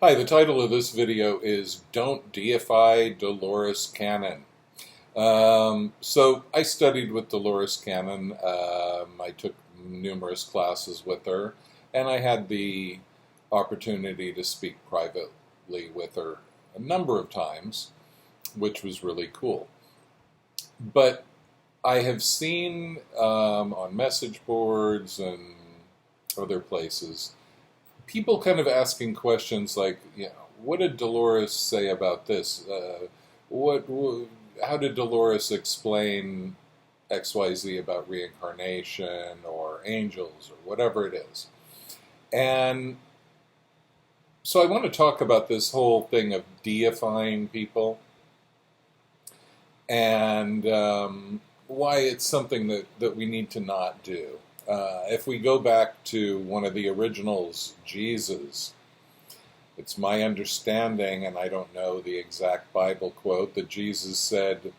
Hi, the title of this video is Don't Deify Dolores Cannon. So I studied with Dolores Cannon. I took numerous classes with her, and I had the opportunity to speak privately with her a number of times, which was really cool. But I have seen on message boards and other places people kind of asking questions like, what did Dolores say about this? How did Dolores explain XYZ about reincarnation or angels or whatever it is? And so I want to talk about this whole thing of deifying people and why it's something that we need to not do. If we go back to one of the originals, Jesus, it's my understanding, and I don't know the exact Bible quote, that Jesus said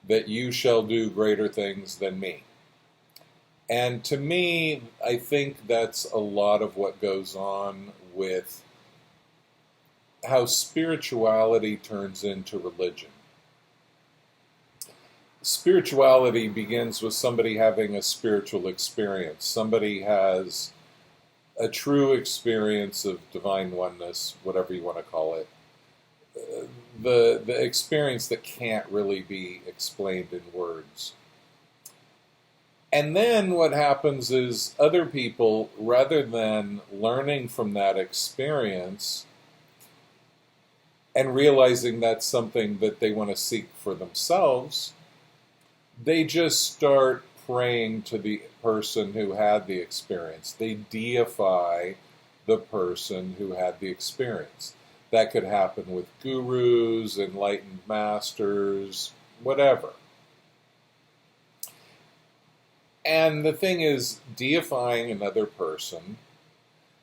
that you shall do greater things than me. And to me, I think that's a lot of what goes on with how spirituality turns into religion. Spirituality begins with somebody having a spiritual experience. Somebody has a true experience of divine oneness, whatever you want to call it. The experience that can't really be explained in words. And then what happens is other people, rather than learning from that experience and realizing that's something that they want to seek for themselves, they just start praying to the person who had the experience. They deify the person who had the experience. That could happen with gurus, enlightened masters, whatever. And the thing is, deifying another person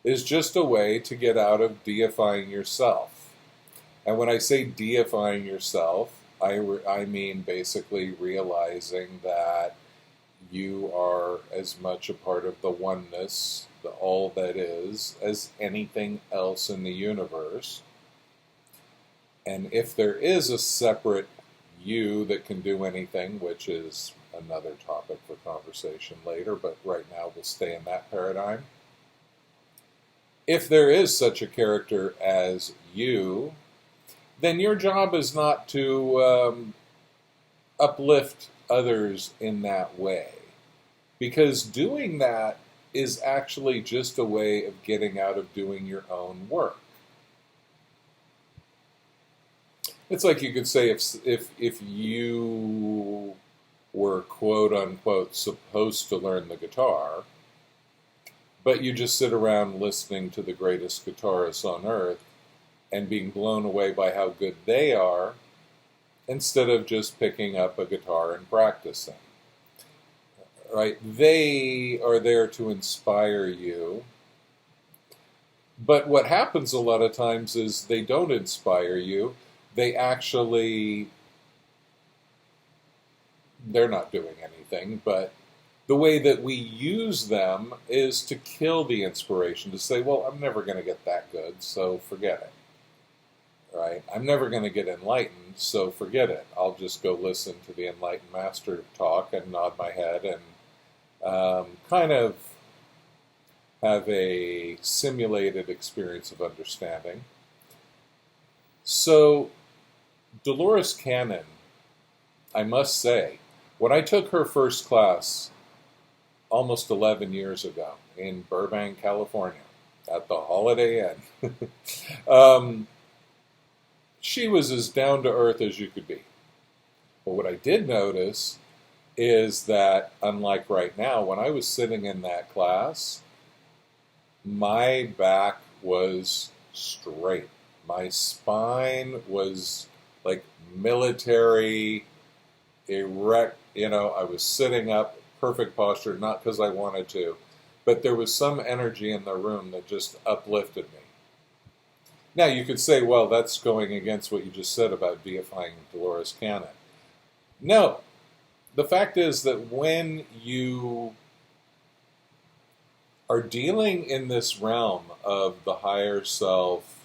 is just a way to get out of deifying yourself. And when I say deifying yourself, I mean basically realizing that you are as much a part of the oneness, the all that is, as anything else in the universe. And if there is a separate you that can do anything, which is another topic for conversation later, but right now we'll stay in that paradigm. If there is such a character as you, then your job is not to uplift others in that way. Because doing that is actually just a way of getting out of doing your own work. It's like you could say if you were quote unquote supposed to learn the guitar, but you just sit around listening to the greatest guitarists on earth and being blown away by how good they are, instead of just picking up a guitar and practicing. Right? They are there to inspire you. But what happens a lot of times is they don't inspire you. They're not doing anything, but the way that we use them is to kill the inspiration, to say, well, I'm never going to get that good, so forget it. Right? I'm never going to get enlightened, so forget it. I'll just go listen to the enlightened master talk and nod my head and kind of have a simulated experience of understanding. So, Dolores Cannon, I must say, when I took her first class almost 11 years ago in Burbank, California, at the Holiday Inn, she was as down-to-earth as you could be. But what I did notice is that, unlike right now, when I was sitting in that class, my back was straight. My spine was like military, erect. I was sitting up, perfect posture, not because I wanted to, but there was some energy in the room that just uplifted me. Now, you could say, well, that's going against what you just said about deifying Dolores Cannon. No. The fact is that when you are dealing in this realm of the higher self,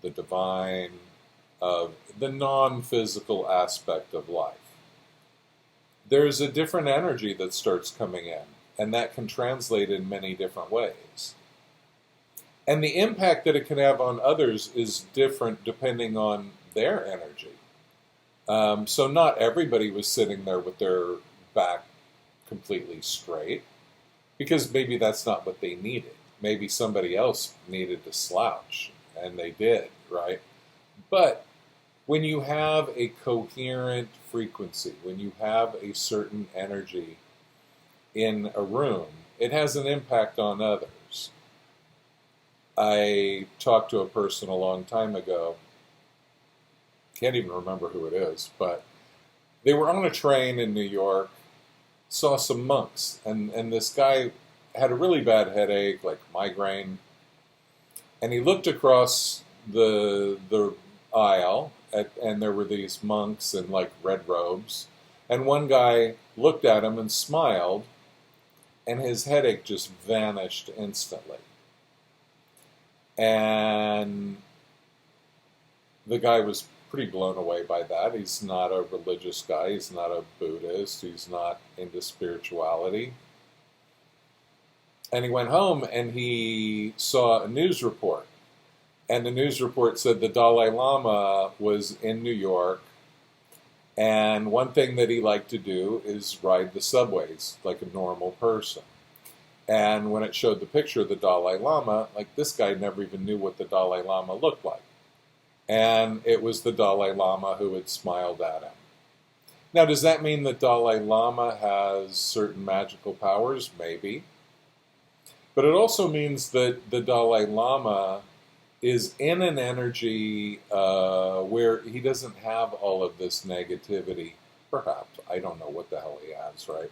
the divine, of the non-physical aspect of life. There's a different energy that starts coming in, and that can translate in many different ways. And the impact that it can have on others is different depending on their energy. So not everybody was sitting there with their back completely straight, because maybe that's not what they needed. Maybe somebody else needed to slouch, and they did, right? But when you have a coherent frequency, when you have a certain energy in a room, it has an impact on others. I talked to a person a long time ago, can't even remember who it is, but they were on a train in New York, saw some monks, and this guy had a really bad headache, like migraine, and he looked across the aisle, and there were these monks in like red robes, and one guy looked at him and smiled, and his headache just vanished instantly. And the guy was pretty blown away by that. He's not a religious guy. He's not a Buddhist. He's not into spirituality. And he went home and he saw a news report. And the news report said the Dalai Lama was in New York. And one thing that he liked to do is ride the subways like a normal person. And when it showed the picture of the Dalai Lama, like, this guy never even knew what the Dalai Lama looked like. And it was the Dalai Lama who had smiled at him. Now, does that mean that Dalai Lama has certain magical powers? Maybe. But it also means that the Dalai Lama is in an energy where he doesn't have all of this negativity. Perhaps. I don't know what the hell he has, right?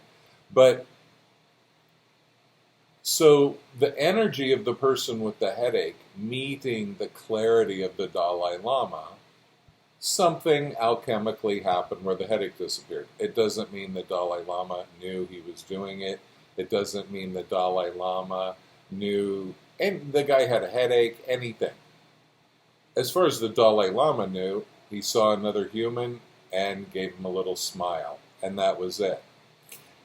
But so the energy of the person with the headache meeting the clarity of the Dalai Lama, something alchemically happened where the headache disappeared. It doesn't mean the Dalai Lama knew he was doing it. It doesn't mean the Dalai Lama knew, and the guy had a headache, anything. As far as the Dalai Lama knew, he saw another human and gave him a little smile, and that was it.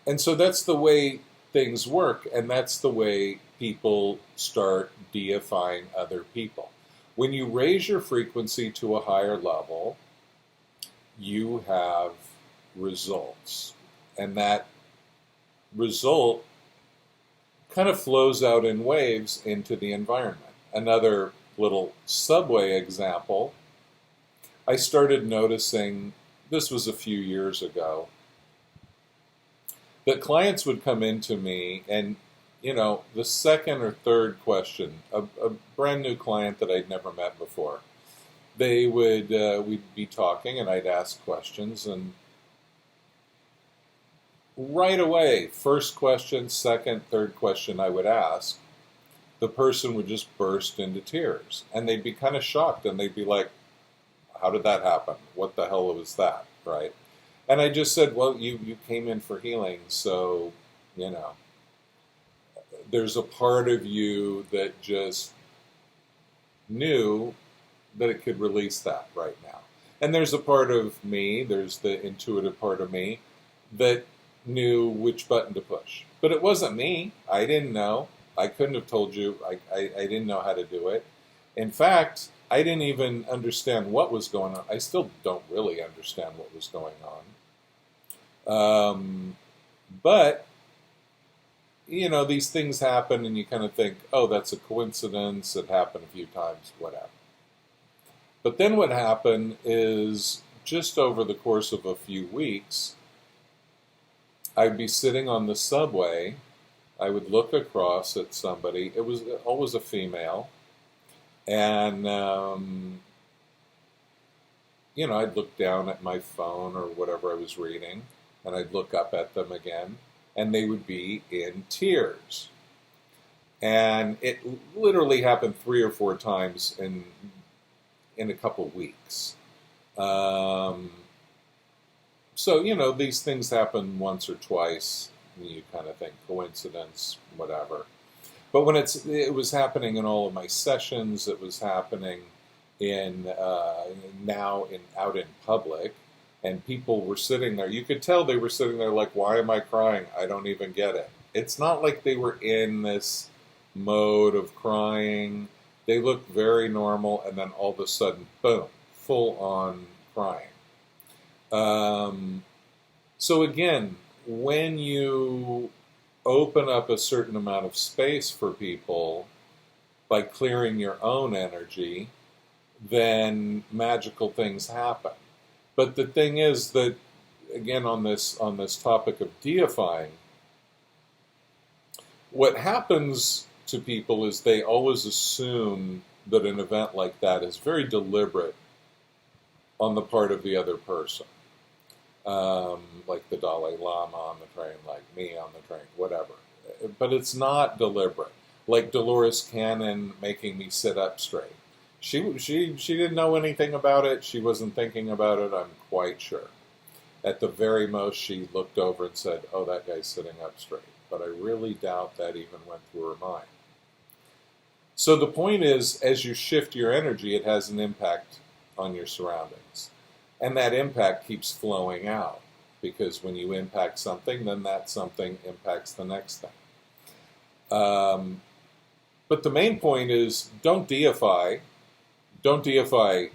And so that's the way things work, and that's the way people start deifying other people. When you raise your frequency to a higher level, you have results. And that result kind of flows out in waves into the environment. Another little subway example, I started noticing, this was a few years ago, that clients would come into me and, the second or third question, a brand new client that I'd never met before, they would, we'd be talking and I'd ask questions, and right away, first question, second, third question I would ask, the person would just burst into tears. And they'd be kind of shocked, and they'd be like, how did that happen? What the hell was that, right? And I just said, well, you came in for healing, so, there's a part of you that just knew that it could release that right now. And there's a part of me, there's the intuitive part of me, that knew which button to push. But it wasn't me. I didn't know. I couldn't have told you. I didn't know how to do it. In fact, I didn't even understand what was going on. I still don't really understand what was going on. But, these things happen and you kind of think, oh, that's a coincidence. It happened a few times, whatever. But then what happened is, just over the course of a few weeks, I'd be sitting on the subway. I would look across at somebody. It was always a female. And, I'd look down at my phone or whatever I was reading, and I'd look up at them again, and they would be in tears. And it literally happened 3 or 4 times in a couple weeks. So, these things happen once or twice, and you kind of think coincidence, whatever. But when it was happening in all of my sessions, it was happening in out in public, and people were sitting there. You could tell they were sitting there like, "Why am I crying? I don't even get it." It's not like they were in this mode of crying. They looked very normal, and then all of a sudden, boom, full on crying. So again, when you open up a certain amount of space for people by clearing your own energy, then magical things happen. But the thing is that, again, on this topic of deifying, what happens to people is they always assume that an event like that is very deliberate on the part of the other person. Like the Dalai Lama on the train, like me on the train, whatever. But it's not deliberate. Like Dolores Cannon making me sit up straight. She didn't know anything about it. She wasn't thinking about it, I'm quite sure. At the very most, she looked over and said, "Oh, that guy's sitting up straight." But I really doubt that even went through her mind. So the point is, as you shift your energy, it has an impact on your surroundings. And that impact keeps flowing out, because when you impact something, then that something impacts the next thing. But the main point is, don't deify. Don't deify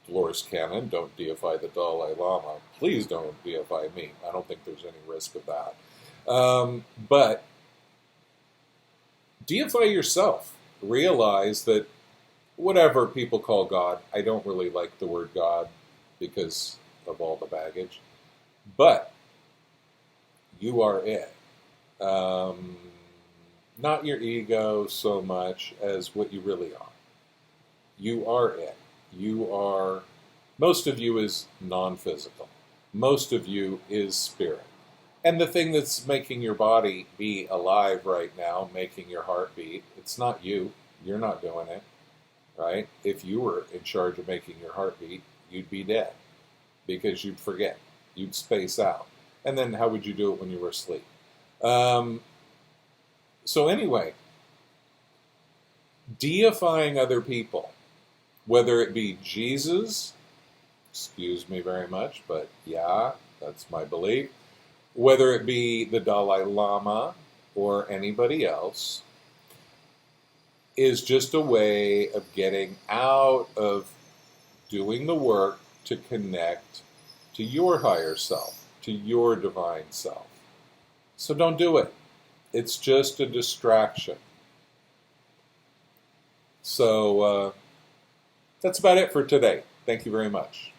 Dolores Cannon. Don't deify the Dalai Lama. Please don't deify me. I don't think there's any risk of that. But deify yourself. Realize that whatever people call God, I don't really like the word God because of all the baggage, but you are it. Not your ego so much as what you really are. You are it. You are, most of you is non-physical. Most of you is spirit. And the thing that's making your body be alive right now, making your heart beat, it's not you. You're not doing it, right? If you were in charge of making your heart beat, you'd be dead because you'd forget. You'd space out. And then how would you do it when you were asleep? So anyway, deifying other people, whether it be Jesus, excuse me very much, but yeah, that's my belief, whether it be the Dalai Lama or anybody else, is just a way of getting out of doing the work to connect to your higher self, to your divine self. So don't do it. It's just a distraction. So that's about it for today. Thank you very much.